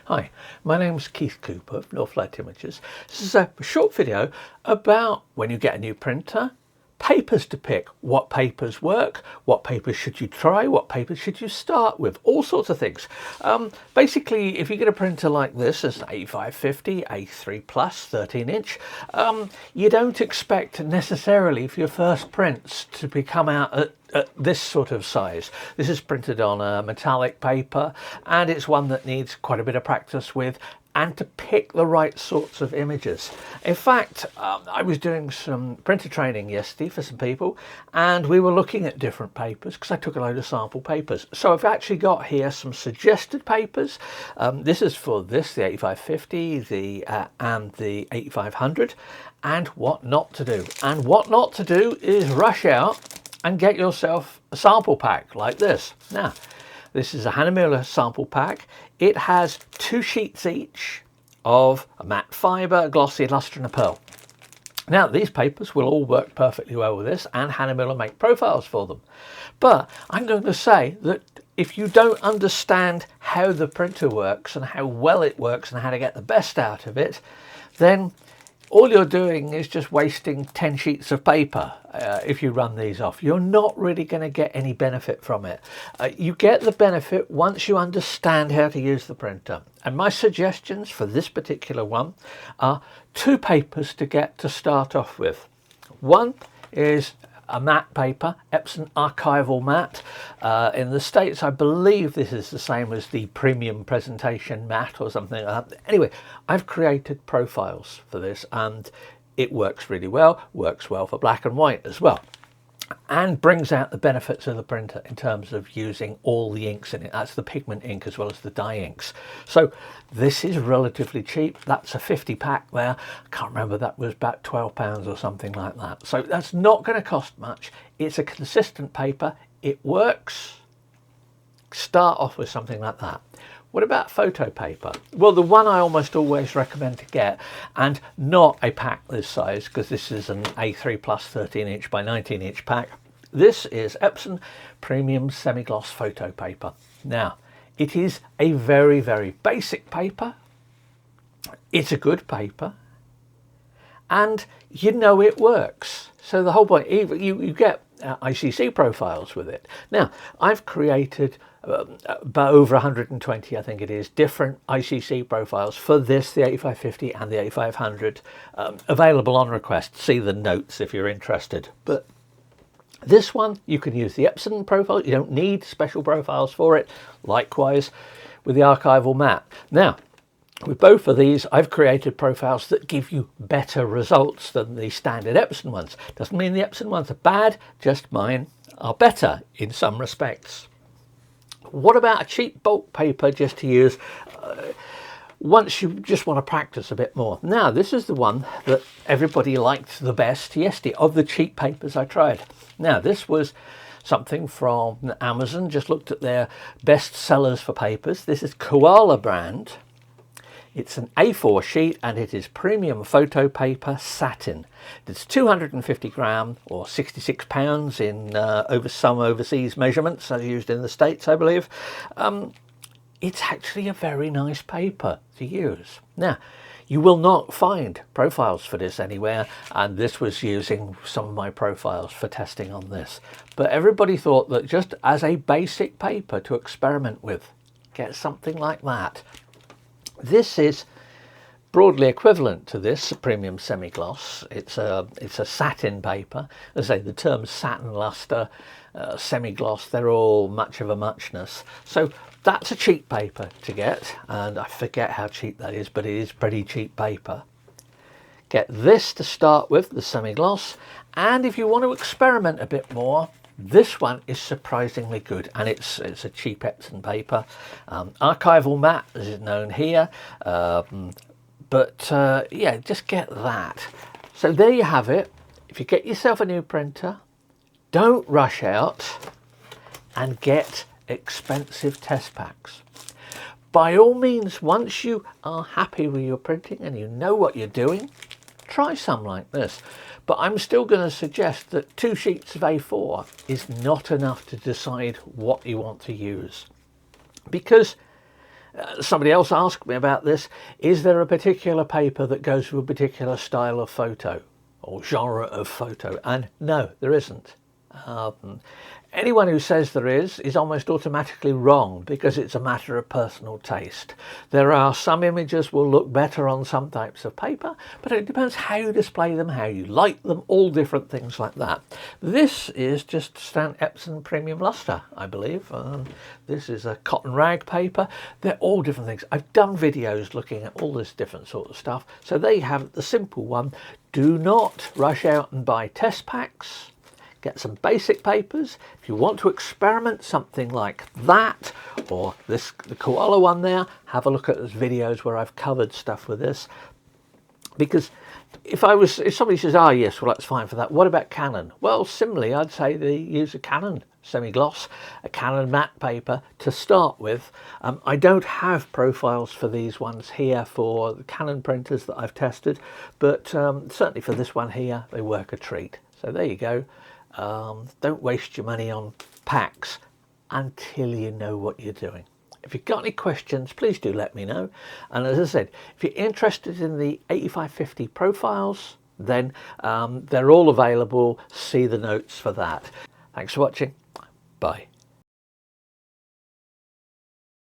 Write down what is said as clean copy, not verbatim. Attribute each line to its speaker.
Speaker 1: Hi, my name's Keith Cooper of Northlight Images. This is a short video about when you get a new printer, papers to pick, what papers work, what papers should you try, what papers should you start with, all sorts of things. Basically, if you get a printer like this, it's an 8550, A3 Plus, 13-inch, you don't expect necessarily for your first prints to come out at this sort of size. This is printed on a metallic paper, and it's one that needs quite a bit of practice with and to pick the right sorts of images. In fact, I was doing some printer training yesterday for some people, and we were looking at different papers because I took a load of sample papers. So I've actually got here some suggested papers. This is for the 8550, and the 8500, and what not to do. And what not to do is rush out and get yourself a sample pack like this. Now, this is a Hahnemuhle sample pack. It has 2 sheets each of a matte fibre, a glossy, a lustre and a pearl. Now, these papers will all work perfectly well with this, and Hahnemuhle make profiles for them. But I'm going to say that if you don't understand how the printer works and how well it works and how to get the best out of it, then all you're doing is just wasting 10 sheets of paper. If you run these off, you're not really going to get any benefit from it. You get the benefit once you understand how to use the printer. And my suggestions for this particular one are 2 papers to get to start off with. One is a matte paper, Epson Archival matte. In the States, I believe this is the same as the premium presentation matte or something like that. Anyway, I've created profiles for this, and it works really well, works well for black and white as well, and brings out the benefits of the printer in terms of using all the inks in it. That's the pigment ink as well as the dye inks. So this is relatively cheap. That's a 50 pack there. I can't remember, that was about £12 or something like that. So that's not going to cost much. It's a consistent paper. It works. Start off with something like that. What about photo paper? Well, the one I almost always recommend to get, and not a pack this size, because this is an A3 Plus 13-inch by 19-inch pack. This is Epson Premium Semi-Gloss Photo Paper. Now, it is a very, very basic paper. It's a good paper, and you know it works. So the whole point, you get ICC profiles with it. Now, I've created about over 120, I think it is, different ICC profiles for this, the 8550 and the 8500, available on request. See the notes if you're interested. But this one, you can use the Epson profile. You don't need special profiles for it. Likewise with the Archival matte. Now, with both of these, I've created profiles that give you better results than the standard Epson ones. Doesn't mean the Epson ones are bad, just mine are better in some respects. What about a cheap bulk paper just to use once you just want to practice a bit more? Now, this is the one that everybody liked the best yesterday of the cheap papers I tried. Now, this was something from Amazon. Just looked at their best sellers for papers. This is Koala brand. It's an A4 sheet, and it is premium photo paper Satin. It's 250 gram or 66 pounds in some overseas measurements, as used in the States, I believe. It's actually a very nice paper to use. Now, you will not find profiles for this anywhere, and this was using some of my profiles for testing on this. But everybody thought that just as a basic paper to experiment with, get something like that. This is broadly equivalent to this premium semi-gloss. It's a satin paper. As I say, the terms satin, luster, semi-gloss, they're all much of a muchness. So that's a cheap paper to get, and I forget how cheap that is, but it is pretty cheap paper. Get this to start with, the semi-gloss, and if you want to experiment a bit more, this one is surprisingly good, and it's a cheap Epson paper. Archival matte, as is known here, yeah, just get that. So there you have it. If you get yourself a new printer, don't rush out and get expensive test packs. By all means, once you are happy with your printing and you know what you're doing, try some like this. But I'm still going to suggest that 2 sheets of A4 is not enough to decide what you want to use, because Somebody else asked me about this. Is there a particular paper that goes with a particular style of photo or genre of photo? And no, there isn't. Anyone who says there is almost automatically wrong, because it's a matter of personal taste. There are some images will look better on some types of paper, but it depends how you display them, how you light them, all different things like that. This is just standard Epson Premium Luster, I believe. This is a cotton rag paper. They're all different things. I've done videos looking at all this different sort of stuff. So they have the simple one. Do not rush out and buy test packs. Get some basic papers. If you want to experiment something like that, or the Koala one there, have a look at those videos where I've covered stuff with this. Because if somebody says, ah, yes, well, that's fine for that. What about Canon? Well, similarly, I'd say they use a Canon semi-gloss, a Canon matte paper to start with. I don't have profiles for these ones here for the Canon printers that I've tested, but certainly for this one here, they work a treat. So there you go. Don't waste your money on packs until you know what you're doing. If you've got any questions, please do let me know. And as I said, if you're interested in the 8550 profiles, then they're all available. See the notes for that. Thanks for watching. Bye.